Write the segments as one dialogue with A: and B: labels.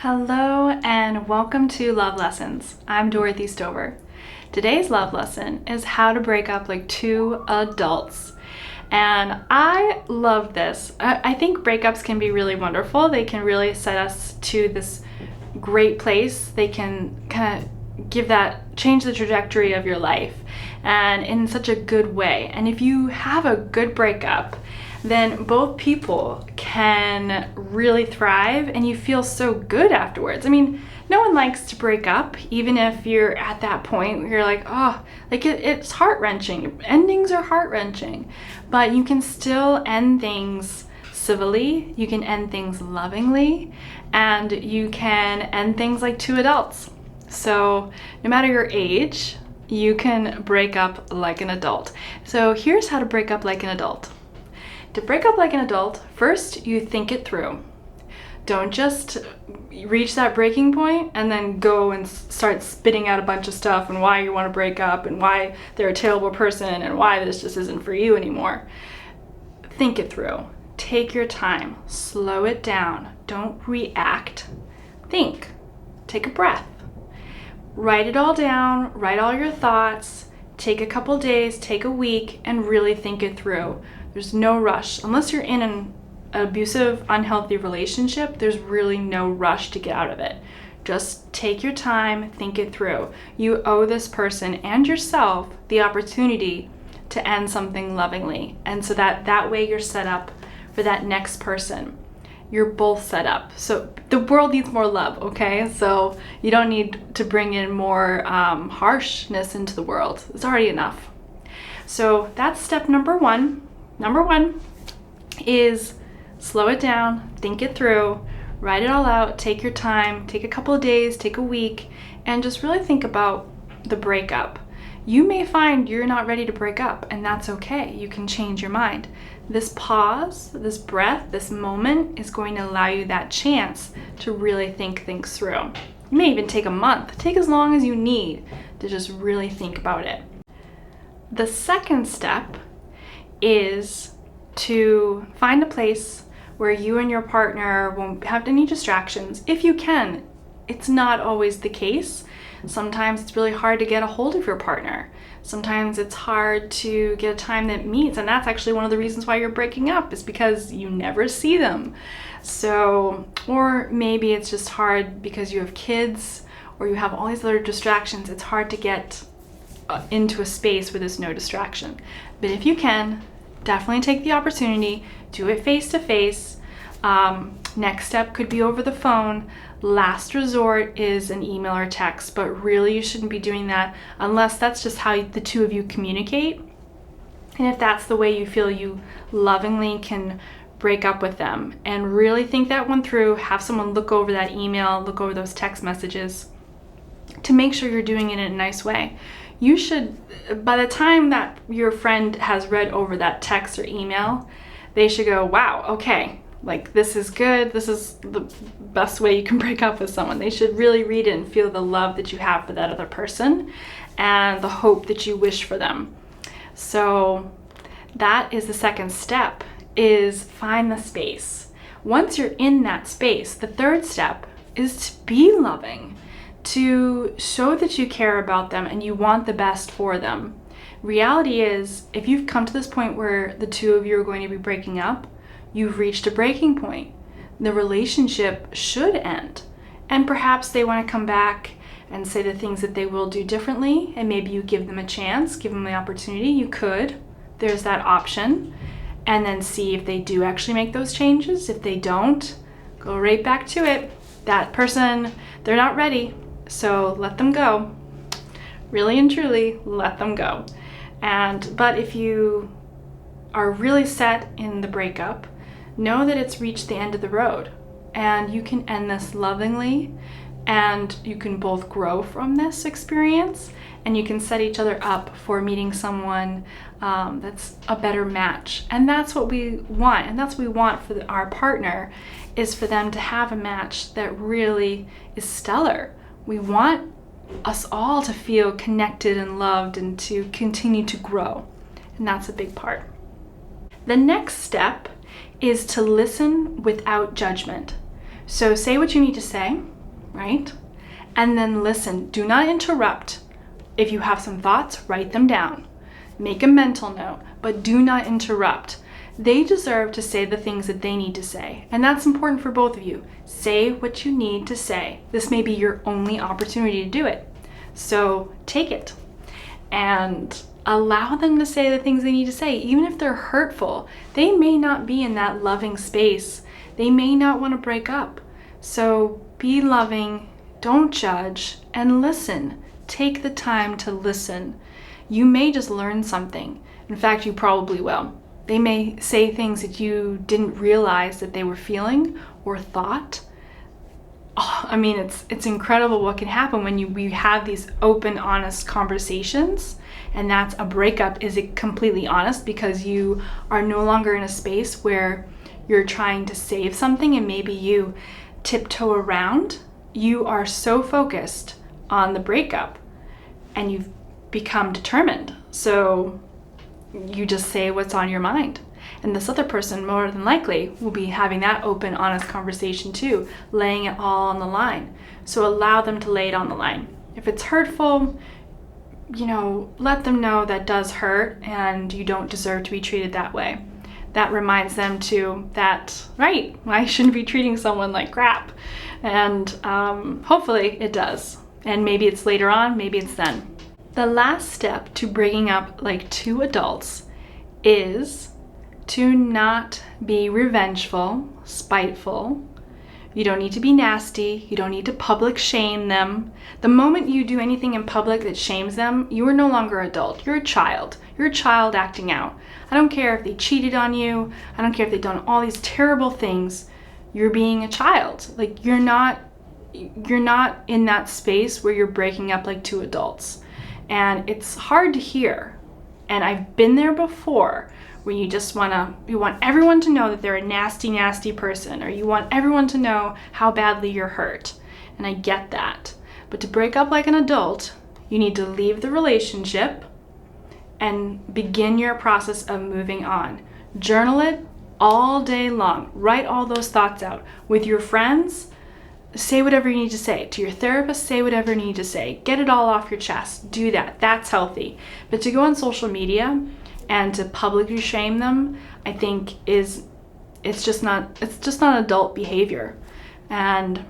A: Hello and welcome to Love Lessons. I'm Dorothy Stover. Today's love lesson is how to break up like two adults. And I love this. I think breakups can be really wonderful. They can really set us to this great place. They can kind of change the trajectory of your life and in such a good way. And if you have a good breakup, then both people can really thrive and you feel so good afterwards. I mean, no one likes to break up, even if you're at that point where you're like, oh, like it's heart-wrenching. Endings are heart-wrenching, but you can still end things civilly, you can end things lovingly, and you can end things like two adults. So no matter your age, you can break up like an adult. So here's how to break up like an adult. To break up like an adult, first you think it through. Don't just reach that breaking point and then go and start spitting out a bunch of stuff and why you want to break up and why they're a terrible person and why this just isn't for you anymore. Think it through. Take your time. Slow it down. Don't react. Think. Take a breath. Write it all down. Write all your thoughts. Take a couple days, take a week, and really think it through. There's no rush. Unless you're in an abusive, unhealthy relationship, there's really no rush to get out of it. Just take your time, think it through. You owe this person and yourself the opportunity to end something lovingly. And so that way you're set up for that next person. You're both set up. So the world needs more love, okay? So you don't need to bring in more harshness into the world. It's already enough. So that's step number one. Number one is slow it down, think it through, write it all out, take your time, take a couple of days, take a week, and just really think about the breakup. You may find you're not ready to break up, and that's okay. You can change your mind. This pause, this breath, this moment is going to allow you that chance to really think things through. You may even take a month. Take as long as you need to just really think about it. The second step is to find a place where you and your partner won't have any distractions. If you can, it's not always the case. Sometimes it's really hard to get a hold of your partner. Sometimes it's hard to get a time that meets, and that's actually one of the reasons why you're breaking up, is because you never see them. So, or maybe it's just hard because you have kids or you have all these other distractions. It's hard to get into a space where there's no distraction. But if you can, definitely take the opportunity, do it face to face. Next step could be over the phone. Last resort is an email or text, but really you shouldn't be doing that unless that's just how the two of you communicate. And if that's the way you feel you lovingly can break up with them, and really think that one through, have someone look over that email, look over those text messages to make sure you're doing it in a nice way. You should, by the time that your friend has read over that text or email, they should go, wow, okay, like this is good. This is the best way you can break up with someone. They should really read it and feel the love that you have for that other person and the hope that you wish for them. So that is the second step, is find the space. Once you're in that space, the third step is to be loving, to show that you care about them and you want the best for them. Reality is, if you've come to this point where the two of you are going to be breaking up, you've reached a breaking point. The relationship should end. And perhaps they want to come back and say the things that they will do differently, and maybe you give them a chance, give them the opportunity. You could. There's that option. And then see if they do actually make those changes. If they don't, go right back to it. That person, they're not ready. So let them go. Really and truly, let them go. But if you are really set in the breakup, know that it's reached the end of the road and you can end this lovingly, and you can both grow from this experience, and you can set each other up for meeting someone that's a better match. And that's what we want. And that's what we want for our partner, is for them to have a match that really is stellar. We want us all to feel connected and loved and to continue to grow. And that's a big part. The next step is to listen without judgment. So say what you need to say, right? And then listen. Do not interrupt. If you have some thoughts, write them down. Make a mental note, but do not interrupt. They deserve to say the things that they need to say. And that's important for both of you. Say what you need to say. This may be your only opportunity to do it. So take it and allow them to say the things they need to say. Even if they're hurtful, they may not be in that loving space. They may not want to break up. So be loving, don't judge, and listen. Take the time to listen. You may just learn something. In fact, you probably will. They may say things that you didn't realize that they were feeling or thought. Oh, I mean, it's incredible what can happen when we have these open, honest conversations. And that's a breakup. Is it completely honest? Because you are no longer in a space where you're trying to save something and maybe you tiptoe around. You are so focused on the breakup and you've become determined. So you just say what's on your mind. And this other person, more than likely, will be having that open, honest conversation too, laying it all on the line. So allow them to lay it on the line. If it's hurtful, let them know that does hurt and you don't deserve to be treated that way. That reminds them too that, right, I shouldn't be treating someone like crap. And hopefully it does. And maybe it's later on, maybe it's then. The last step to breaking up like two adults is to not be revengeful, spiteful. You don't need to be nasty. You don't need to public shame them. The moment you do anything in public that shames them, you are no longer adult. You're a child. You're a child acting out. I don't care if they cheated on you. I don't care if they've done all these terrible things. You're being a child. Like you're not in that space where you're breaking up like two adults. And it's hard to hear. And I've been there before where you want everyone to know that they're a nasty, nasty person, or you want everyone to know how badly you're hurt. And I get that. But to break up like an adult, you need to leave the relationship and begin your process of moving on. Journal it all day long. Write all those thoughts out. With your friends, say whatever you need to say. To your therapist, say whatever you need to say. Get it all off your chest. Do that. That's healthy. But to go on social media and to publicly shame them, I think it's just not adult behavior. And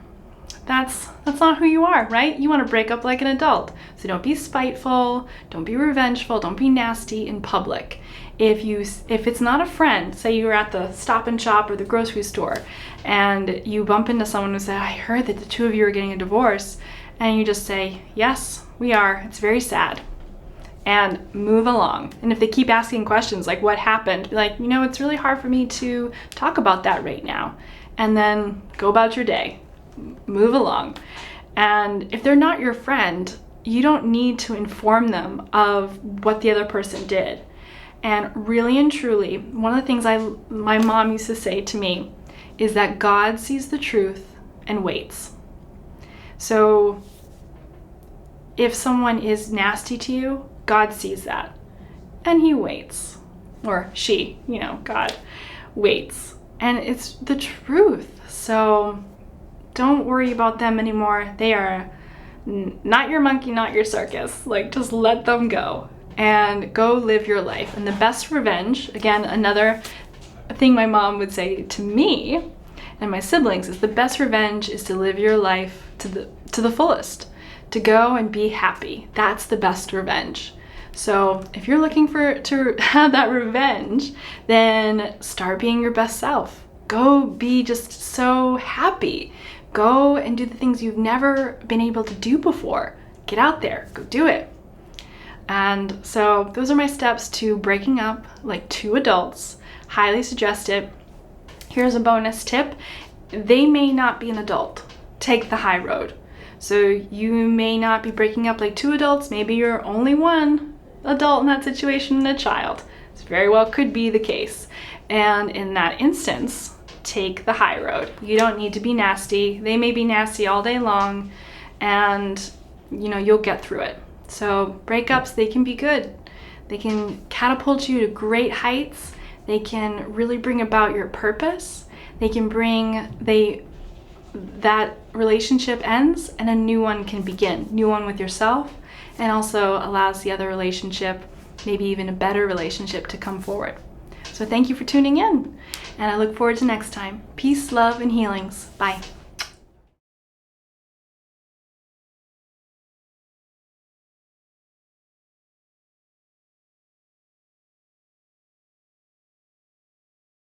A: that's not who you are, right? You want to break up like an adult. So don't be spiteful, don't be revengeful, don't be nasty in public. If it's not a friend, say you were at the Stop and Shop or the grocery store and you bump into someone who says, I heard that the two of you are getting a divorce, and you just say, yes, we are, it's very sad, and move along. And if they keep asking questions like what happened, be like, it's really hard for me to talk about that right now, and then go about your day. Move along. And if they're not your friend, you don't need to inform them of what the other person did. And really and truly, one of the things my mom used to say to me is that God sees the truth and waits. So if someone is nasty to you, God sees that and he waits. Or she, God waits. And it's the truth. So don't worry about them anymore. They are not your monkey, not your circus. Like, just let them go and go live your life. And the best revenge, again, another thing my mom would say to me and my siblings, is the best revenge is to live your life to the fullest, to go and be happy. That's the best revenge. So if you're looking to have that revenge, then start being your best self. Go be just so happy. Go and do the things you've never been able to do before. Get out there, go do it. And so those are my steps to breaking up like two adults. Highly suggest it. Here's a bonus tip. They may not be an adult. Take the high road. So you may not be breaking up like two adults. Maybe you're only one adult in that situation and a child. This very well could be the case. And in that instance, take the high road. You don't need to be nasty. They may be nasty all day long, and you'll get through it. So breakups, they can be good. They can catapult you to great heights. They can really bring about your purpose. They that relationship ends and a new one can begin, new one with yourself, and also allows the other relationship, maybe even a better relationship, to come forward. So thank you for tuning in, and I look forward to next time. Peace, love, and healings. Bye.